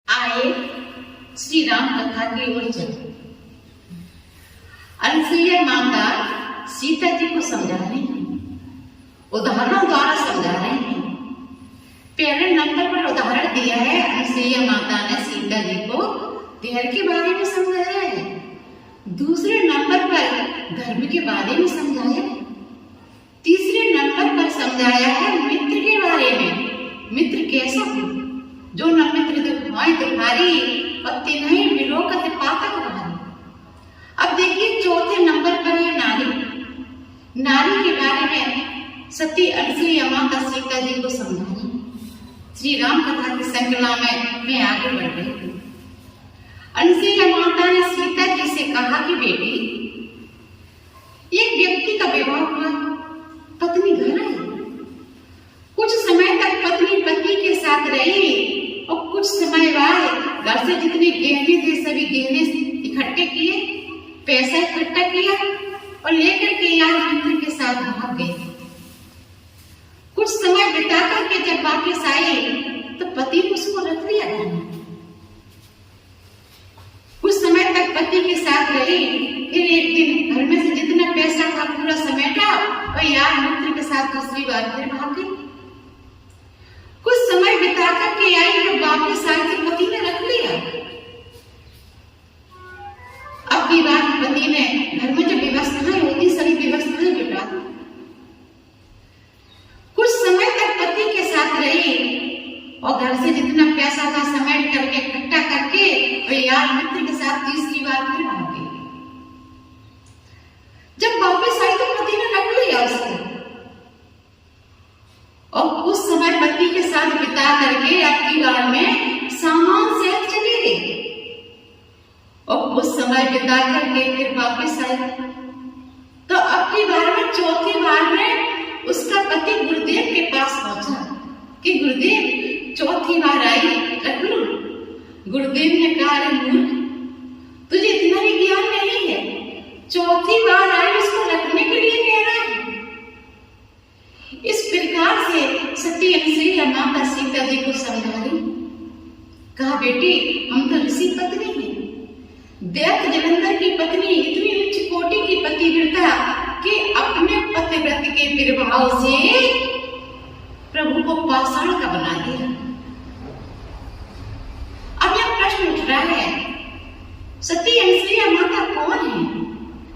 आए श्री राम कथा की ओर चले। अनसुईया माता सीता जी को समझा रही हैं, उदाहरणों द्वारा समझा रही हैं। पहले नंबर पर उदाहरण दिया है अनसुईया माता ने सीता जी को धैर्य के बारे में समझाया है। दूसरे नंबर पर धर्म के बारे में समझाया है। तीसरे नंबर पर समझाया है मित्र के बारे में। मित्र कैसा हो, जो न मित्र दुखाई दुखारी पत्ती नहीं विलोकत पातक भारी। अब देखिए चौथे नंबर पर है नारी। नारी के बारे में सती अनसुईया माता सीता जी को समझाई। श्री राम कथा की श्रृंखला में मैं आगे बढ़ रही हूँ। अनसुईया माता ने सीता जी से कहा कि बेटी, एक व्यक्ति का विवाह हुआ, पत्नी घर आई। कुछ समय तक पत्नी पति के साथ रही और कुछ समय बाद घर से जितने गहने थे सभी गहने इकट्ठे किए, पैसा इकट्ठा किया और लेकर के यार मित्र के साथ भाग गए। कुछ समय बिता करके जब वापस आई तो पति ने उसको रख लिया घर में। कुछ समय तक पति के साथ रही, फिर एक दिन घर में से जितना पैसा था पूरा समेटा और यार मित्र के साथ दूसरी बार फिर भाग गई। कुछ समय बिता करके आई, जब वापस आई तो पति ने रख लिया। अब की बात पति ने घर में जो व्यवस्थाएं होती सभी व्यवस्थाएं जुटा दी। कुछ समय तक पति के साथ रही और घर से जितना पैसा था समेट करके इकट्ठा करके और यार मित्र के साथ तीसरी बार फिर भाग गई। जब वापस आई तो पति ने रख लिया उसको और कुछ समय पति के साथ बिता करके अपनी बार में सामान से चली गई और कुछ समय बिता करके फिर वापस आई तो अपनी बार में चौथी बार में उसका पति गुरुदेव के पास पहुंचा कि गुरुदेव चौथी बार आई, रख लूं? गुरुदेव ने कहा, अरे मूर्ख, तुझे इतना भी ज्ञान नहीं है, चौथी बार आई उसको रखने के लिए कह रहा है। इस प्रकार से सती अनसुईया माता सीता जी को समझा रही। कहा, बेटी, हम तो ऋषि पत्नी हैं, दैत्य जलंधर की पत्नी, इतनी उच्च कोटि की पतिव्रता कि अपने पतिव्रत के प्रभाव से प्रभु को पाषाण का बना दिया। अब यह प्रश्न उठ रहा है, सती अनसुईया माता कौन है?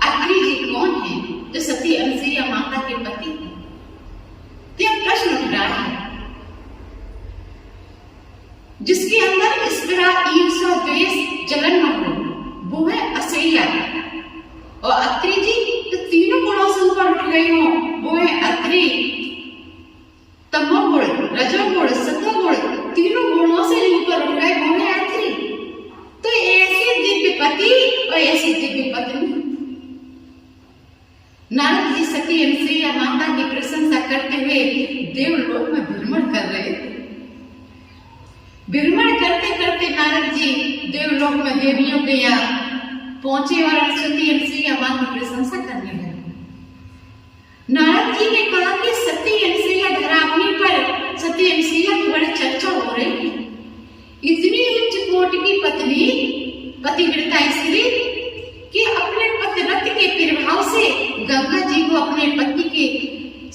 अत्रि जी कौन है जो सती अनसुईया माता के पति है? तो यह प्रश्न उठ रहा है जिसके अंदर स्पृहा ईर्ष्या द्वेष जलन न हो, वो है असह्या। और अत्रि जी तो तीनों गुणों से ऊपर उठ गई हो, वो है अत्रि। तमोगुण, रजोगुण, सतोगुण, तीनों गुणों से ऊपर उठ गए, वो है अत्रि। तो ऐसे दिव्य पति और ऐसी दिव्य पत्नी। नारद जी सती अनसुईया माता की प्रशंसा करते हुए देवलोक में भ्रमण कर रहे थे। भ्रमण करते करते नारद जी देवलोक में देवियों के यहाँ पहुंचे और सती अनसुईया मां की प्रशंसा करने लगे। नारद जी ने कहा कि सती अनसुईया धरावनी पर सती अनसुईया की बड़ी चर्चा हो रही है। इतनी उच्च कोटि की पत्नी, पतिव्रता स्त्री कि अपने पतिव्रत के प्रभाव से गंगा जी को अपने पति की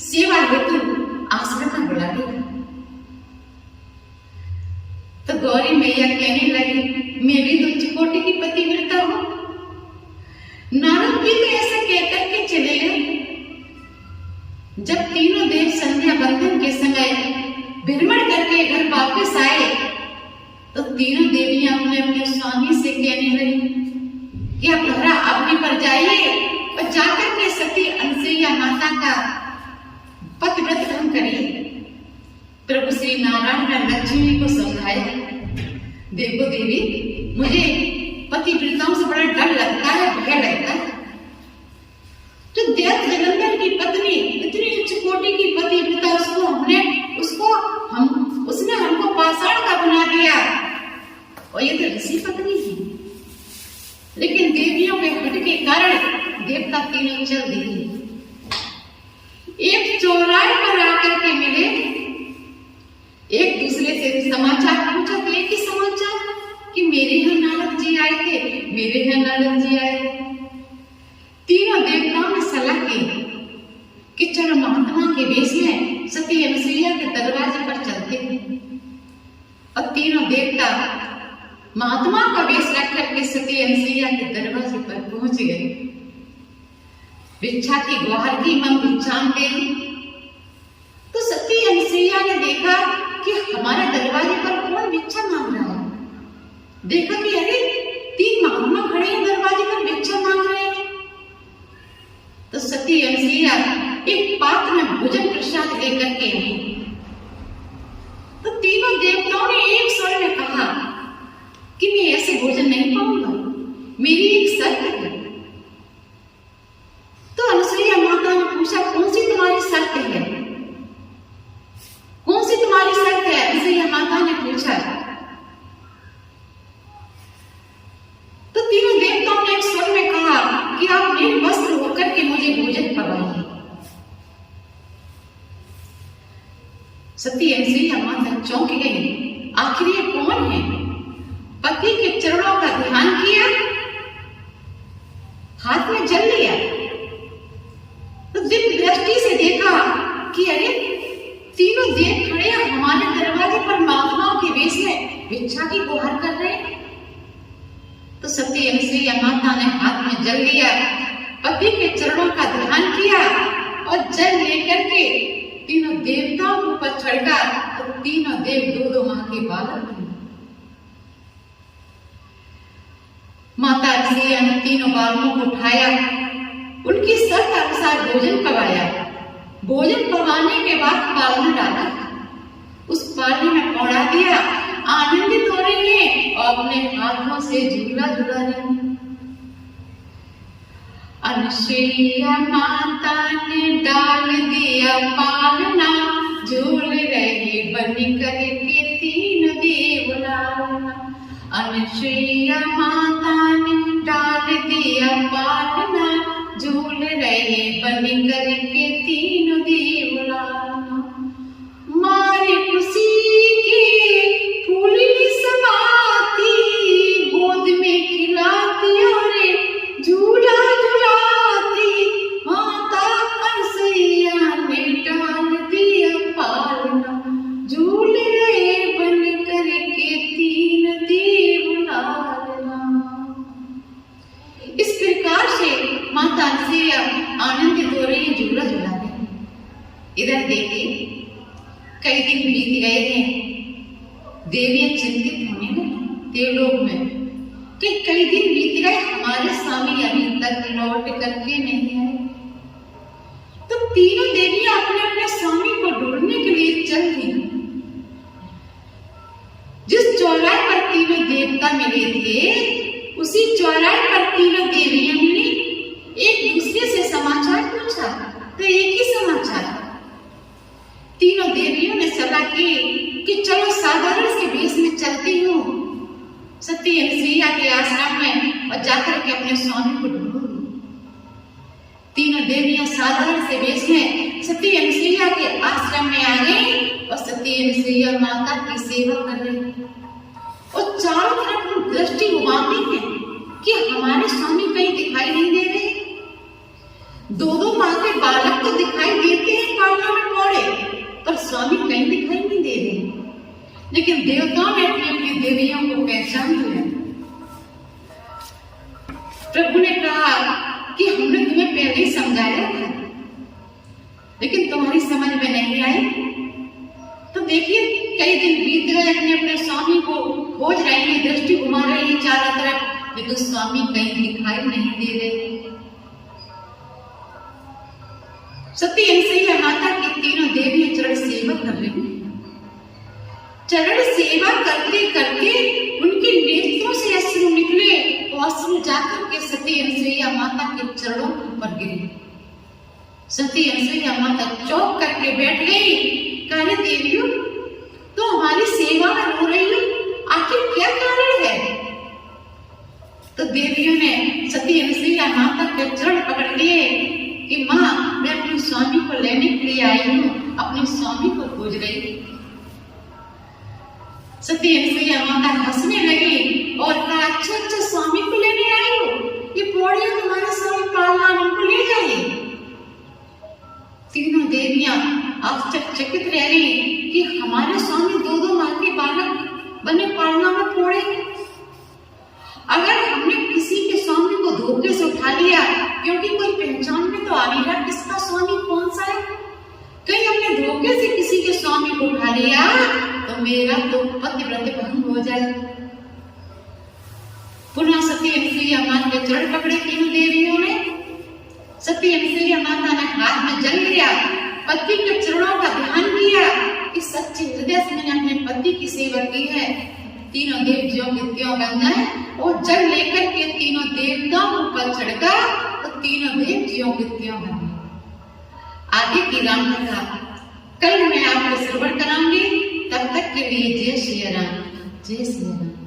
सेवा हेतु आश्रम में बुला लिया। तो गौरी मैया कहने लगी, मैं भी तो उच्च कोटि की पतिव्रता हूं। नारद जी तो ऐसा कहकर के चले गए। जब तीनों देव संध्या बंधन के समय भ्रमण करके घर वापस आए तो तीनों देवियां अपने अपने स्वामी से कहने लगी कि अब घरा अपने पर जाइए और जाकर के सती अनसुईया माता का पतिव्रत भंग करिए। प्रभु श्री नारायण ने लक्ष्मी को समझाया, देखो देवी, मुझे पतिव्रताओं से बड़ा डर लगता है, भय लगता है। जो दैत्य जलंधर की पत्नी, इतनी उच्च कोटि की पतिव्रता, उसने हमको पाषाण का बना दिया और ये तो ऋषि पत्नी है। लेकिन देवियों के हट के कारण देवता तीनों चल दिए। एक चौराहे पर आकर के मिले, एक दूसरे से समाचार पूछा तो एक ही समाचार, मेरे यहाँ नारद जी आए थे, मेरे यहाँ नारद जी आए थे। तीनों देवताओं ने सलाह की कि चलो महात्मा के वेश में सती अनुसुईया के दरवाजे पर चलते हैं। और तीनों देवता महात्मा का वेश रख करके सती अनुसुईया के दरवाजे पर पहुंच गए। भिक्षा की गुहार की, मम भिक्षाम देहि। तो सती अनुसुईया ने देखा कि हमारे दरवाजे पर कौन भिक्षा मांग रहा है। देखा कि अरे 3 महात्मा खड़े हैं दरवाजे पर, भिक्षा मांग रहे हैं। तो सती अनुसुईया एक पात्र में भोजन प्रसाद लेकर के आई। तो तीनों देवताओं ने एक स्वर में कहा कि मैं ऐसे भोजन नहीं पाऊंगा, मेरी एक शर्त है। तो अनुसुईया माता ने पूछा, कौन सी तुम्हारी शर्त है? कौन सी तुम्हारी शर्त है? अनुसुईया माता ने पूछा। तो तीनों देवताओं ने एक स्वर में कहा कि आप निर्वस्त्र होकर के मुझे भोजन करवाइए। सती अनुसुईया माता चौंक गई, आखिर ये कौन है? पति के चरणों का ध्यान किया, हाथ में जल लिया, तो दिव्य दृष्टि से देखा कि अरे तीनों देव खड़े हमारे दरवाजे पर महात्माओं के वेश में भिक्षा की गुहार कर रहे हैं। तो सती अनुसुईया माता ने हाथ में जल लिया, पति के चरणों का ध्यान किया और जल लेकर के तीनों देवताओं के ऊपर छिड़का। तो तीनों देव 2-2 माह के बालक बने। माता अनुसुईया ने तीनों बालकों को उठाया, उनकी शर्त अनुसार भोजन करवाया। भोजन करवाने के बाद पालना डाला, उस पालने में पौड़ा दिया, आनंदित हो रही है और अपने हाथों से झूला झूला रही है। अनुसुईया माता ने डाल दिया पालना, झूल रहे बन करके 3 देवलाना। अनुसुईया माता ने डाल दिया पालना, झूल रहे बन करके 3 देवलाना। मारे खुशी के फूली समाती, गोद में खिलाती और झूला झुलाती। माता अनुसुईया ने डाल दिया पालना, झूल रहे बन करके 3 देवलाना। इस प्रकार से माता अनुसुईया आनंदित हो रही है, झूला झुला रही। इधर देखिए कई दिन बीत गए हैं, देवियां चिंतित होने लगी देवलोक में कि कई दिन बीत गए, हमारे स्वामी अभी तक लौट करके नहीं आए। तो तीनों देवियां अपने अपने स्वामी को ढूंढने के लिए चल दी। जिस चौराहे पर तीनों देवता मिले थे, उसी चौराहे पर तीनों देवियां मिली। एक दूसरे से समाचार पूछा तो एक ही समाचार। तीनों देवियों ने सलाह की कि चलो साधारण से वेश में चलती हूँ सती अनुसुईया के आश्रम में और जाकर के अपने स्वामी को ढूंढूंगी। तीनों देवियां साधारण से वेश में सती अनुसुईया के आश्रम में आ गई और सती अनुसुईया माता की सेवा कर रही और चारों तरफ दृष्टि घुमाती है कि हमारे स्वामी कहीं दिखाई नहीं दे रहे। 2-2 माह के बालक तो दिखाई देते हैं पालना में पौड़े, पर स्वामी कहीं दिखाई नहीं दे रहे। लेकिन देवताओं ने अपनी अपनी देवियों को पहचान लिया। प्रभु ने कहा कि हमने तुम्हें पहले ही समझाया था, लेकिन तुम्हारी समझ में नहीं आई। तो देखिए कई दिन बीत गए, अपने अपने स्वामी को खोज रही है, दृष्टि घुमा रही है चारों तरफ, लेकिन स्वामी कहीं दिखाई नहीं दे रहे। सती अनुसुईया माता की तीनों देवियां चरण सेवा कर रही हैं। चरण सेवा करते करते उनके नेत्रों से अश्रु निकले और अश्रु जाकर के सती अनुसुईया माता के चरणों पर गिरे। सती अनुसुईया माता चौंक करके बैठ गई। कहने देवियों तो हमारी सेवा में रो रही हो, आखिर क्या कारण है? तो देवियों ने सती अनुसुईया माता के चरण पकड़ लिए कि माँ मैं अपने स्वामी को लेने के लिए आई हूँ, अपने स्वामी को खोज रही। सती अनुसुईया माता हंसने लगी और पाऊंगा मैं फोड़े। अगर हमने किसी के स्वामी को धोखे से उठा लिया, क्योंकि कोई पहचान में तो आ नहीं रहा किसका स्वामी कौन सा है, कहीं हमने धोखे से किसी के स्वामी को उठा लिया तो मेरा तो पतिव्रत भंग हो जाए। पुनः सती अनुसुईया माता के चरण पकड़े तीनों देवियों ने। सती अनुसुईया माता ने हाथ में जल लिया, पति के चरणों का ध्यान किया कि सच्चे हृदय से मैंने अपने पति की सेवा की है, तीनों देव ज्यों के त्यों बन जाए। और जल लेकर के तीनों देवताओं पर चढ़का तो तीनों देव ज्यों के त्यों बन गए। आगे की राम कथा कल मैं आपको श्रवण कराऊंगी। तब तक के लिए जय श्री राम, जय श्री राम।